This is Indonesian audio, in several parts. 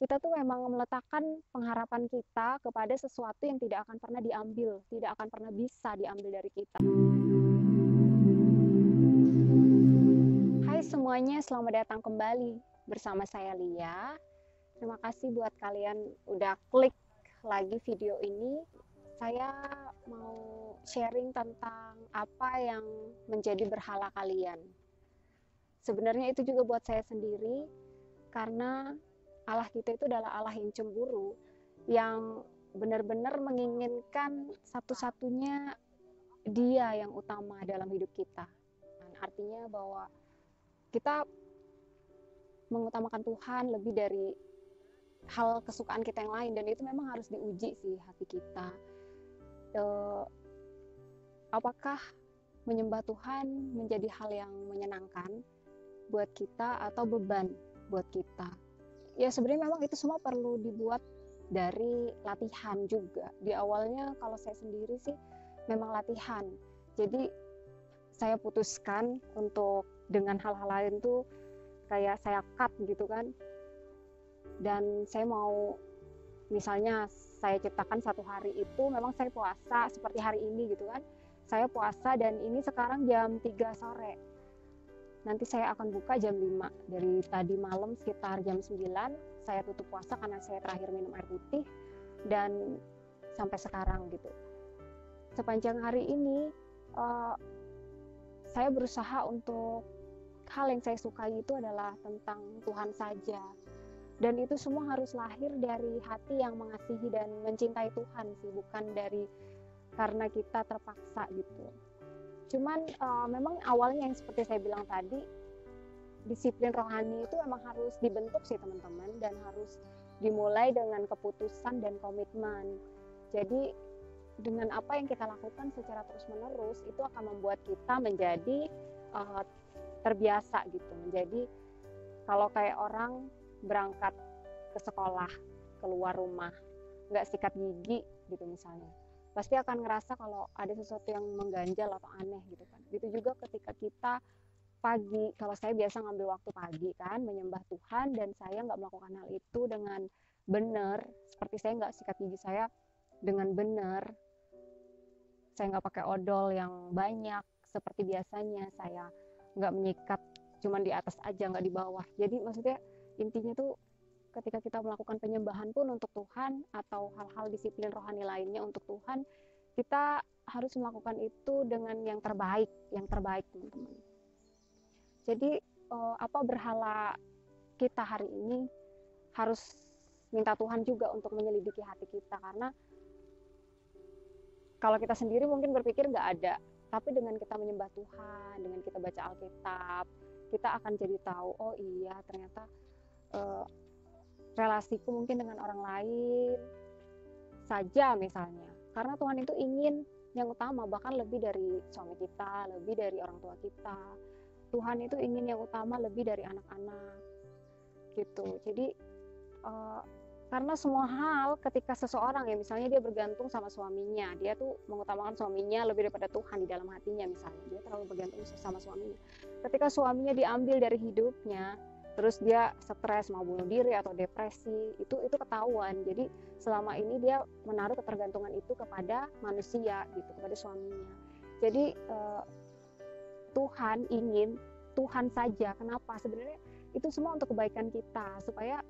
kita tuh memang meletakkan pengharapan kita kepada sesuatu yang tidak akan pernah diambil, tidak akan pernah bisa diambil dari kita. Hai semuanya, selamat datang kembali bersama saya Lia. Terima kasih buat kalian udah klik lagi video ini. Saya mau sharing tentang apa yang menjadi berhala kalian. Sebenarnya itu juga buat saya sendiri, karena Allah kita itu adalah Allah yang cemburu, yang benar-benar menginginkan satu-satunya Dia yang utama dalam hidup kita. Artinya bahwa kita mengutamakan Tuhan lebih dari hal kesukaan kita yang lain, dan itu memang harus diuji sih hati kita. Apakah menyembah Tuhan menjadi hal yang menyenangkan buat kita atau beban buat kita? Ya sebenarnya memang itu semua perlu dibuat dari latihan juga. Di awalnya kalau saya sendiri sih memang latihan. Jadi saya putuskan untuk dengan hal-hal lain tuh kayak saya cut gitu kan. Dan saya mau, misalnya saya ciptakan satu hari itu memang saya puasa seperti hari ini gitu kan. Saya puasa dan ini sekarang jam 3 sore. Nanti saya akan buka jam 5. Dari tadi malam sekitar jam 9 saya tutup puasa karena saya terakhir minum air putih, dan sampai sekarang gitu. Sepanjang hari ini saya berusaha untuk hal yang saya sukai itu adalah tentang Tuhan saja. Dan itu semua harus lahir dari hati yang mengasihi dan mencintai Tuhan sih, bukan dari karena kita terpaksa gitu. Cuman memang awalnya yang seperti saya bilang tadi, disiplin rohani itu memang harus dibentuk sih teman-teman, dan harus dimulai dengan keputusan dan komitmen. Jadi dengan apa yang kita lakukan secara terus-menerus itu akan membuat kita menjadi terbiasa gitu. Menjadi kalau kayak orang berangkat ke sekolah, keluar rumah, nggak sikat gigi gitu misalnya, pasti akan ngerasa kalau ada sesuatu yang mengganjal atau aneh gitu kan. Gitu juga ketika kita pagi, kalau saya biasa ngambil waktu pagi kan, menyembah Tuhan, dan saya nggak melakukan hal itu dengan benar, seperti saya nggak sikat gigi saya dengan benar, saya nggak pakai odol yang banyak seperti biasanya, saya nggak menyikat cuman di atas aja, nggak di bawah. Jadi maksudnya intinya tuh ketika kita melakukan penyembahan pun untuk Tuhan atau hal-hal disiplin rohani lainnya untuk Tuhan, kita harus melakukan itu dengan yang terbaik teman-teman. Jadi apa berhala kita hari ini harus minta Tuhan juga untuk menyelidiki hati kita, karena kalau kita sendiri mungkin berpikir nggak ada, tapi dengan kita menyembah Tuhan, dengan kita baca Alkitab, kita akan jadi tahu, oh iya ternyata relasiku mungkin dengan orang lain saja misalnya, karena Tuhan itu ingin yang utama, bahkan lebih dari suami kita, lebih dari orang tua kita. Tuhan itu ingin yang utama lebih dari anak-anak gitu. Jadi karena semua hal ketika seseorang ya misalnya dia bergantung sama suaminya, dia tuh mengutamakan suaminya lebih daripada Tuhan di dalam hatinya, misalnya dia terlalu bergantung sama suaminya. Ketika suaminya diambil dari hidupnya, terus dia stres, mau bunuh diri atau depresi, itu ketahuan. Jadi selama ini dia menaruh ketergantungan itu kepada manusia gitu, kepada suaminya. Jadi Tuhan ingin Tuhan saja. Kenapa? Sebenarnya itu semua untuk kebaikan kita, supaya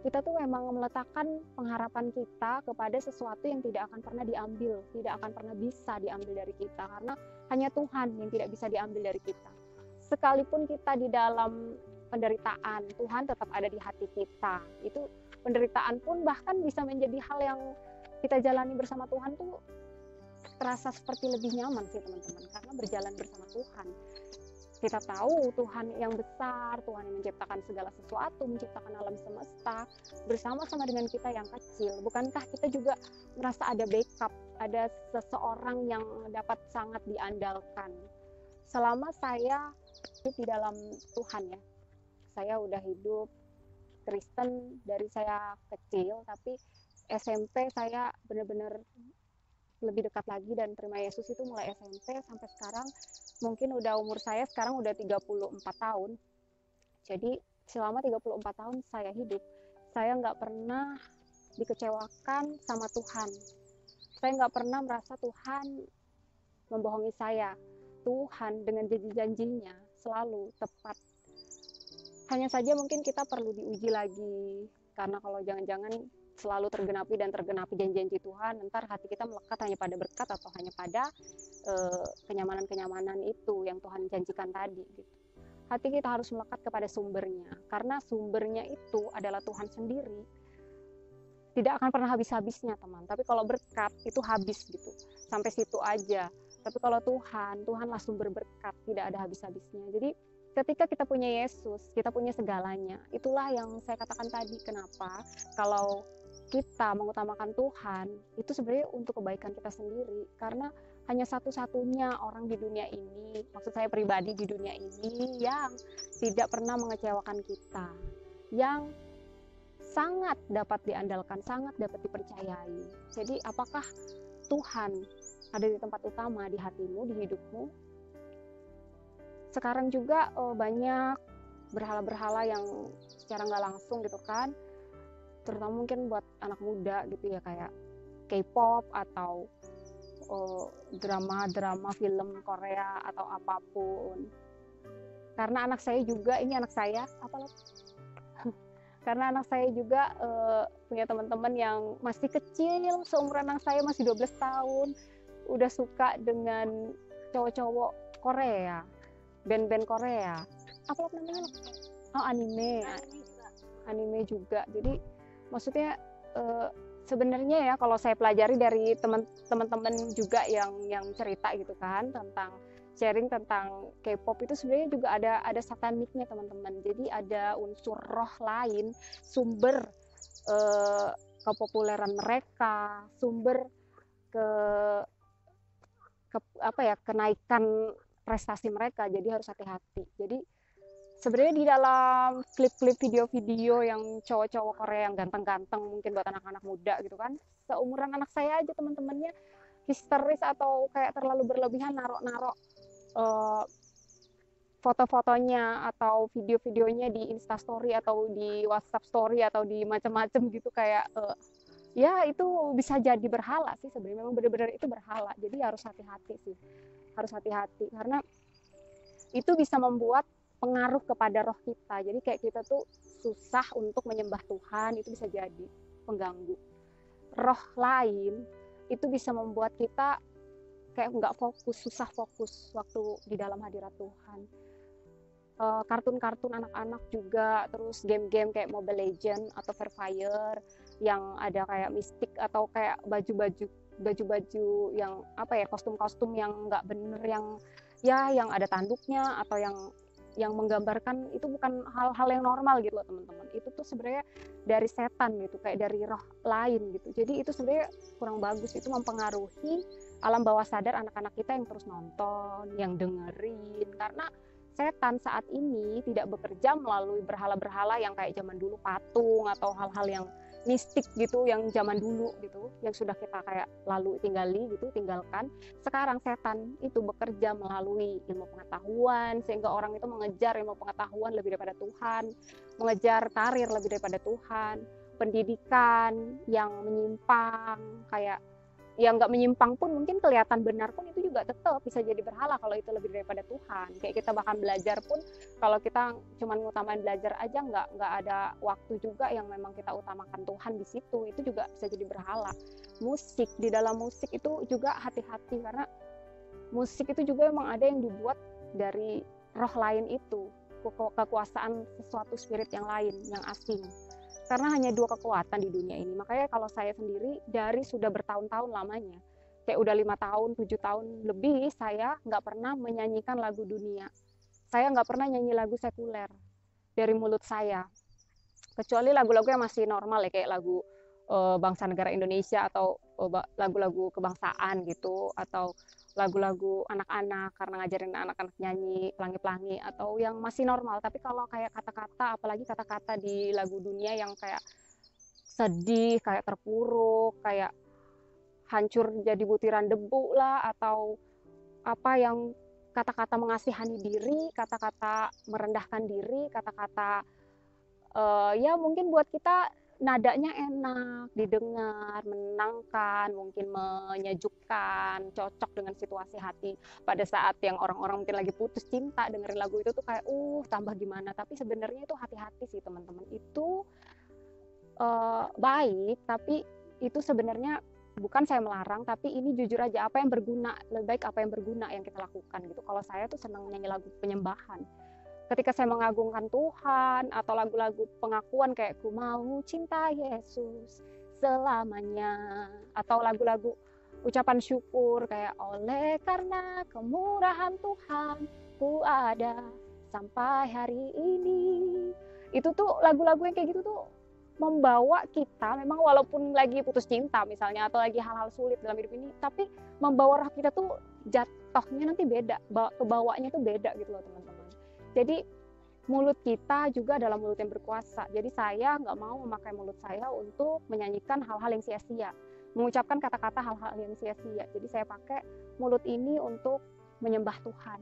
kita tuh memang meletakkan pengharapan kita kepada sesuatu yang tidak akan pernah diambil, tidak akan pernah bisa diambil dari kita, karena hanya Tuhan yang tidak bisa diambil dari kita. Sekalipun kita di dalam penderitaan, Tuhan tetap ada di hati kita. Itu penderitaan pun bahkan bisa menjadi hal yang kita jalani bersama Tuhan tuh terasa seperti lebih nyaman sih teman-teman, karena berjalan bersama Tuhan. Kita tahu Tuhan yang besar, Tuhan yang menciptakan segala sesuatu, menciptakan alam semesta bersama-sama dengan kita yang kecil. Bukankah kita juga merasa ada backup, ada seseorang yang dapat sangat diandalkan? Selama saya di dalam Tuhan ya, saya udah hidup Kristen dari saya kecil, tapi SMP saya benar-benar lebih dekat lagi dan terima Yesus itu mulai SMP sampai sekarang. Mungkin udah umur saya sekarang udah 34 tahun. Jadi selama 34 tahun saya hidup, saya nggak pernah dikecewakan sama Tuhan. Saya nggak pernah merasa Tuhan membohongi saya. Tuhan dengan janji-janjinya selalu tepat. Hanya saja mungkin kita perlu diuji lagi, karena kalau jangan-jangan selalu tergenapi janji-janji Tuhan, ntar hati kita melekat hanya pada berkat atau hanya pada kenyamanan-kenyamanan itu yang Tuhan janjikan tadi gitu. Hati kita harus melekat kepada sumbernya, karena sumbernya itu adalah Tuhan sendiri. Tidak akan pernah habis-habisnya teman, tapi kalau berkat itu habis gitu, sampai situ aja. Tapi kalau Tuhanlah sumber berkat, tidak ada habis-habisnya. Jadi ketika kita punya Yesus, kita punya segalanya. Itulah yang saya katakan tadi, kenapa kalau kita mengutamakan Tuhan, itu sebenarnya untuk kebaikan kita sendiri. Karena hanya satu-satunya orang di dunia ini, maksud saya pribadi di dunia ini, yang tidak pernah mengecewakan kita, yang sangat dapat diandalkan, sangat dapat dipercayai. Jadi apakah Tuhan ada di tempat utama di hatimu, di hidupmu? Sekarang juga banyak berhala-berhala yang secara nggak langsung gitu kan, terutama mungkin buat anak muda gitu ya, kayak K-pop atau drama-drama film Korea atau apapun. Karena anak saya juga, ini anak saya, karena anak saya juga punya teman-teman yang masih kecil, seumuran anak saya masih 12 tahun, udah suka dengan cowok-cowok Korea, band-band Korea. Apa namanya? Oh, anime juga. Jadi maksudnya sebenarnya ya, kalau saya pelajari dari teman-teman juga yang cerita gitu kan, tentang sharing tentang K-pop, itu sebenarnya juga ada sataniknya teman-teman. Jadi ada unsur roh lain, sumber kepopuleran mereka, sumber kenaikan prestasi mereka. Jadi harus hati-hati. Jadi sebenarnya di dalam klip-klip video-video yang cowok-cowok Korea yang ganteng-ganteng, mungkin buat anak-anak muda gitu kan, seumuran anak saya aja teman-temannya histeris atau kayak terlalu berlebihan naruh-naruh foto-fotonya atau video-videonya di Instastory atau di WhatsApp Story atau di macam-macam gitu, kayak ya itu bisa jadi berhala sih sebenarnya, memang benar-benar itu berhala. Jadi harus hati-hati sih, harus hati-hati, karena itu bisa membuat pengaruh kepada roh kita. Jadi kayak kita tuh susah untuk menyembah Tuhan, itu bisa jadi pengganggu. Roh lain itu bisa membuat kita kayak nggak fokus, susah fokus waktu di dalam hadirat Tuhan. Kartun-kartun anak-anak juga, terus game-game kayak Mobile Legends atau Free Fire yang ada kayak mistik atau kayak baju-baju yang kostum-kostum yang nggak bener, yang ada tanduknya atau yang menggambarkan, itu bukan hal-hal yang normal gitu loh teman-teman. Itu tuh sebenarnya dari setan gitu, kayak dari roh lain gitu. Jadi itu sebenarnya kurang bagus, itu mempengaruhi alam bawah sadar anak-anak kita yang terus nonton, yang dengerin. Karena setan saat ini tidak bekerja melalui berhala-berhala yang kayak zaman dulu, patung atau hal-hal yang mistik gitu, yang zaman dulu gitu, yang sudah kita kayak tinggalkan. Sekarang setan itu bekerja melalui ilmu pengetahuan, sehingga orang itu mengejar ilmu pengetahuan lebih daripada Tuhan, mengejar karir lebih daripada Tuhan, pendidikan yang menyimpang, kayak yang nggak menyimpang pun mungkin kelihatan benar pun itu juga tetap bisa jadi berhala kalau itu lebih daripada Tuhan. Kayak kita bahkan belajar pun, kalau kita cuma ngutamain belajar aja, nggak ada waktu juga yang memang kita utamakan Tuhan di situ, itu juga bisa jadi berhala. Musik, di dalam musik itu juga hati-hati, karena musik itu juga memang ada yang dibuat dari roh lain itu, kekuasaan sesuatu spirit yang lain, yang asing. Karena hanya 2 kekuatan di dunia ini. Makanya kalau saya sendiri dari sudah bertahun-tahun lamanya, kayak udah 5 tahun, 7 tahun lebih, saya nggak pernah menyanyikan lagu dunia. Saya nggak pernah nyanyi lagu sekuler dari mulut saya. Kecuali lagu-lagu yang masih normal ya, kayak lagu bangsa negara Indonesia atau lagu-lagu kebangsaan gitu, atau lagu-lagu anak-anak karena ngajarin anak-anak nyanyi pelangi-pelangi, atau yang masih normal. Tapi kalau kayak kata-kata, apalagi kata-kata di lagu dunia yang kayak sedih, kayak terpuruk, kayak hancur jadi butiran debu lah, atau apa yang kata-kata mengasihani diri, kata-kata merendahkan diri, kata-kata ya mungkin buat kita nadanya enak didengar, menenangkan, mungkin menyejukkan, cocok dengan situasi hati pada saat yang orang-orang mungkin lagi putus cinta, dengerin lagu itu tuh kayak tambah gimana. Tapi sebenarnya itu hati-hati sih teman-teman, itu baik, tapi itu sebenarnya bukan saya melarang, tapi ini jujur aja apa yang berguna, lebih baik apa yang berguna yang kita lakukan gitu. Kalau saya tuh senang nyanyi lagu penyembahan. Ketika saya mengagungkan Tuhan atau lagu-lagu pengakuan kayak ku mau cinta Yesus selamanya, atau lagu-lagu ucapan syukur kayak oleh karena kemurahan Tuhan ku ada sampai hari ini. Itu tuh lagu-lagu yang kayak gitu tuh membawa kita, memang walaupun lagi putus cinta misalnya atau lagi hal-hal sulit dalam hidup ini, tapi membawa roh kita tuh jatuhnya nanti beda, kebawanya tuh beda gitu loh teman-teman. Jadi mulut kita juga adalah mulut yang berkuasa. Jadi saya nggak mau memakai mulut saya untuk menyanyikan hal-hal yang sia-sia, mengucapkan kata-kata hal-hal yang sia-sia. Jadi saya pakai mulut ini untuk menyembah Tuhan,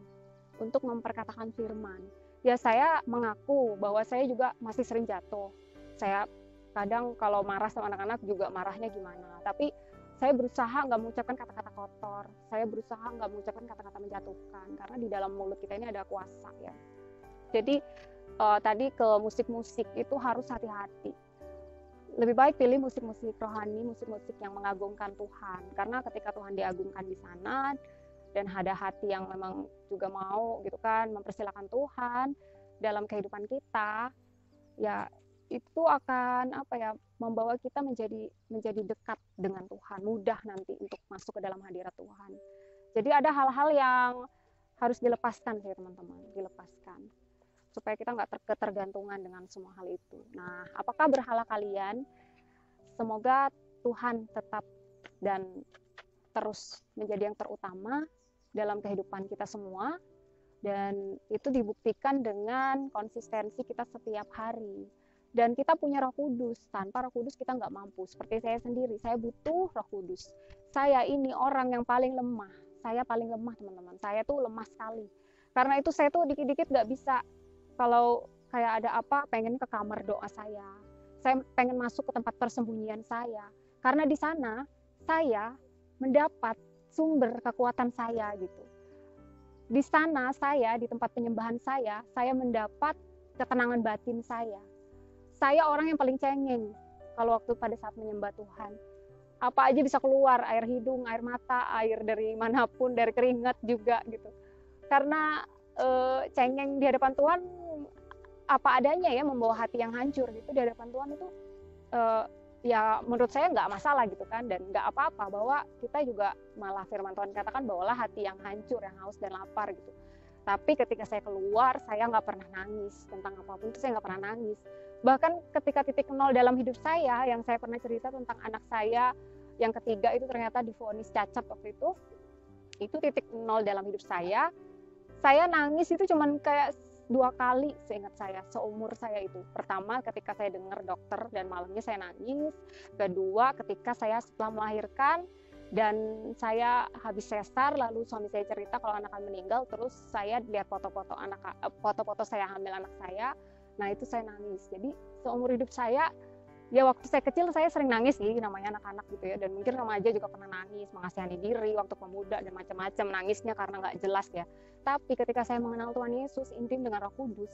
untuk memperkatakan firman. Ya saya mengaku bahwa saya juga masih sering jatuh. Saya kadang kalau marah sama anak-anak juga marahnya gimana. Tapi saya berusaha nggak mengucapkan kata-kata kotor. Saya berusaha nggak mengucapkan kata-kata menjatuhkan. Karena di dalam mulut kita ini ada kuasa ya. Jadi tadi ke musik-musik itu harus hati-hati. Lebih baik pilih musik-musik rohani, musik-musik yang mengagungkan Tuhan. Karena ketika Tuhan diagungkan di sana, dan ada hati yang memang juga mau gitu kan mempersilahkan Tuhan dalam kehidupan kita, ya itu akan membawa kita menjadi dekat dengan Tuhan, mudah nanti untuk masuk ke dalam hadirat Tuhan. Jadi ada hal-hal yang harus dilepaskan sih teman-teman, dilepaskan supaya kita nggak ketergantungan dengan semua hal itu. Nah, apakah berhala kalian? Semoga Tuhan tetap dan terus menjadi yang terutama dalam kehidupan kita semua, dan itu dibuktikan dengan konsistensi kita setiap hari. Dan kita punya Roh Kudus. Tanpa Roh Kudus kita nggak mampu. Seperti saya sendiri, saya butuh Roh Kudus. Saya ini orang yang paling lemah. Saya paling lemah teman-teman. Saya tuh lemah sekali. Karena itu saya tuh dikit-dikit nggak bisa. Kalau kayak ada apa, pengen ke kamar doa saya. Saya pengen masuk ke tempat persembunyian saya. Karena di sana saya mendapat sumber kekuatan saya gitu. Di sana saya, di tempat penyembahan saya mendapat ketenangan batin saya. Saya orang yang paling cengeng kalau waktu pada saat menyembah Tuhan. Apa aja bisa keluar, air hidung, air mata, air dari manapun, dari keringat juga gitu. Karena cengeng di hadapan Tuhan apa adanya ya, membawa hati yang hancur gitu di hadapan Tuhan itu ya menurut saya nggak masalah gitu kan, dan nggak apa-apa bahwa kita juga, malah firman Tuhan katakan bawalah hati yang hancur, yang haus dan lapar gitu. Tapi ketika saya keluar, saya nggak pernah nangis tentang apapun itu, saya nggak pernah nangis. Bahkan ketika titik nol dalam hidup saya, yang saya pernah cerita tentang anak saya yang ketiga itu ternyata divonis cacat waktu itu titik nol dalam hidup saya nangis itu cuman kayak 2 kali seingat saya seumur saya itu. Pertama ketika saya dengar dokter dan malamnya saya nangis. Kedua ketika saya setelah melahirkan dan saya habis sesar, lalu suami saya cerita kalau anak akan meninggal, terus saya lihat foto-foto saya hamil anak saya. Nah itu saya nangis. Jadi seumur hidup saya, ya waktu saya kecil saya sering nangis sih, namanya anak-anak gitu ya, dan mungkin remaja juga pernah nangis, mengasihani diri waktu pemuda dan macam-macam nangisnya karena nggak jelas ya. Tapi ketika saya mengenal Tuhan Yesus, intim dengan Roh Kudus,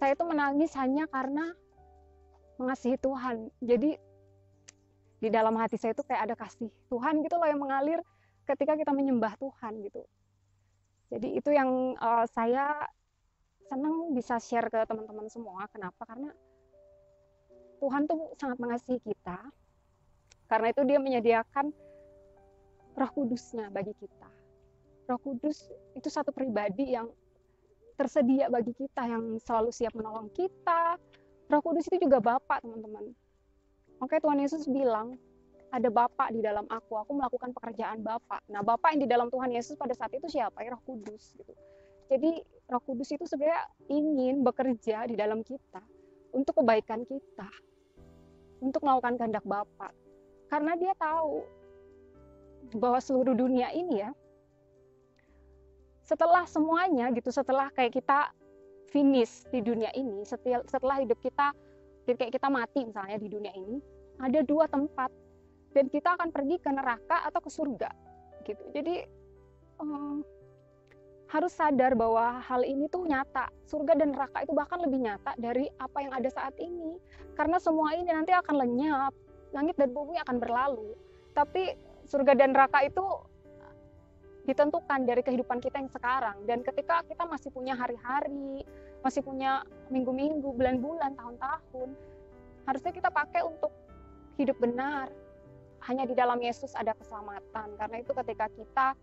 saya itu menangis hanya karena mengasihi Tuhan. Jadi di dalam hati saya itu kayak ada kasih Tuhan gitu loh yang mengalir ketika kita menyembah Tuhan gitu. Jadi itu yang saya senang bisa share ke teman-teman semua. Kenapa? Karena Tuhan tuh sangat mengasihi kita. Karena itu dia menyediakan Roh Kudusnya bagi kita. Roh Kudus itu satu pribadi yang tersedia bagi kita, yang selalu siap menolong kita. Roh Kudus itu juga Bapa, teman-teman. Oke, Tuhan Yesus bilang, ada Bapa di dalam aku melakukan pekerjaan Bapa. Nah, Bapa yang di dalam Tuhan Yesus pada saat itu siapa? Ya, Roh Kudus gitu. Jadi Roh Kudus itu sebenarnya ingin bekerja di dalam kita untuk kebaikan kita, untuk melakukan kehendak Bapa. Karena dia tahu bahwa seluruh dunia ini ya, setelah semuanya gitu, setelah kayak kita finish di dunia ini, setelah hidup kita kayak kita mati misalnya di dunia ini, ada dua tempat, dan kita akan pergi ke neraka atau ke surga gitu. Jadi harus sadar bahwa hal ini tuh nyata. Surga dan neraka itu bahkan lebih nyata dari apa yang ada saat ini. Karena semua ini nanti akan lenyap, langit dan bumi akan berlalu. Tapi surga dan neraka itu ditentukan dari kehidupan kita yang sekarang. Dan ketika kita masih punya hari-hari, masih punya minggu-minggu, bulan-bulan, tahun-tahun, harusnya kita pakai untuk hidup benar. Hanya di dalam Yesus ada keselamatan. Karena itu ketika kita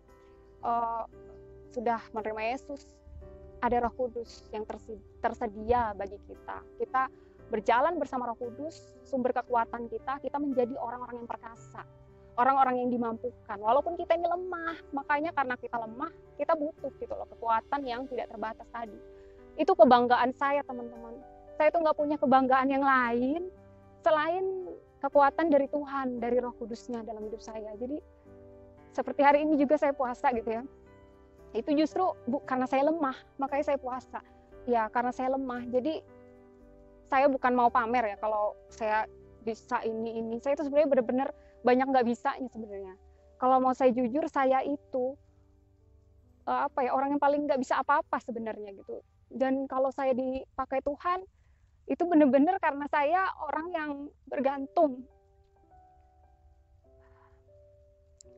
sudah menerima Yesus, ada Roh Kudus yang tersedia bagi kita. Kita berjalan bersama Roh Kudus, sumber kekuatan kita menjadi orang-orang yang perkasa, orang-orang yang dimampukan. Walaupun kita ini lemah, makanya karena kita lemah, kita butuh gitu loh kekuatan yang tidak terbatas tadi. Itu kebanggaan saya, teman-teman. Saya tuh nggak punya kebanggaan yang lain selain kekuatan dari Tuhan, dari Roh Kudusnya dalam hidup saya. Jadi seperti hari ini juga saya puasa gitu ya. Itu justru karena saya lemah, makanya saya puasa. Ya karena saya lemah, jadi saya bukan mau pamer ya kalau saya bisa ini. Saya itu sebenarnya benar-benar banyak nggak bisanya sebenarnya. Kalau mau saya jujur, saya itu orang yang paling nggak bisa apa-apa sebenarnya gitu. Dan kalau saya dipakai Tuhan, itu benar-benar karena saya orang yang bergantung.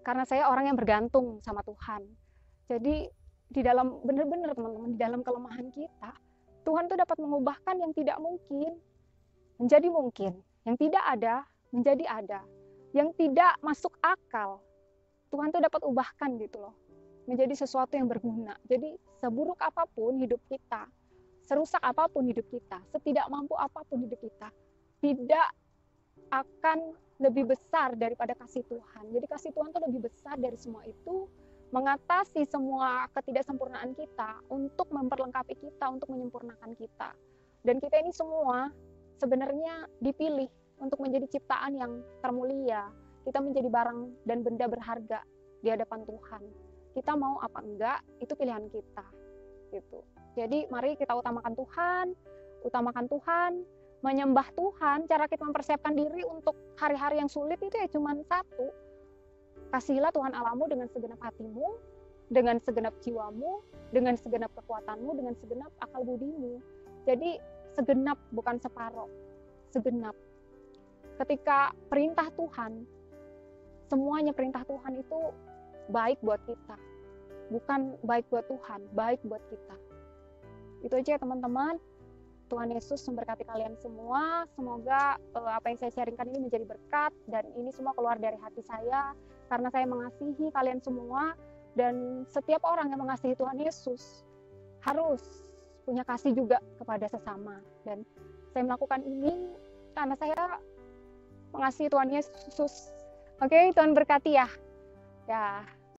Karena saya orang yang bergantung sama Tuhan. Jadi di dalam benar-benar teman-teman, di dalam kelemahan kita, Tuhan tuh dapat mengubahkan yang tidak mungkin menjadi mungkin, yang tidak ada menjadi ada, yang tidak masuk akal. Tuhan tuh dapat ubahkan gitu loh, menjadi sesuatu yang berguna. Jadi seburuk apapun hidup kita, serusak apapun hidup kita, setidak mampu apapun hidup kita, tidak akan lebih besar daripada kasih Tuhan. Jadi kasih Tuhan tuh lebih besar dari semua itu, mengatasi semua ketidaksempurnaan kita, untuk memperlengkapi kita, untuk menyempurnakan kita. Dan kita ini semua sebenarnya dipilih untuk menjadi ciptaan yang termulia. Kita menjadi barang dan benda berharga di hadapan Tuhan. Kita mau apa enggak, itu pilihan kita. Gitu. Jadi mari kita utamakan Tuhan, menyembah Tuhan. Cara kita mempersiapkan diri untuk hari-hari yang sulit itu ya cuma satu. Kasihilah Tuhan Allahmu dengan segenap hatimu, dengan segenap jiwamu, dengan segenap kekuatanmu, dengan segenap akal budimu. Jadi segenap, bukan separoh, segenap. Ketika perintah Tuhan, semuanya perintah Tuhan itu baik buat kita. Bukan baik buat Tuhan, baik buat kita. Itu aja ya teman-teman. Tuhan Yesus memberkati kalian semua. Semoga apa yang saya sharingkan ini menjadi berkat, dan ini semua keluar dari hati saya karena saya mengasihi kalian semua. Dan setiap orang yang mengasihi Tuhan Yesus harus punya kasih juga kepada sesama. Dan saya melakukan ini karena saya mengasihi Tuhan Yesus. Oke, Tuhan berkati ya. Ya.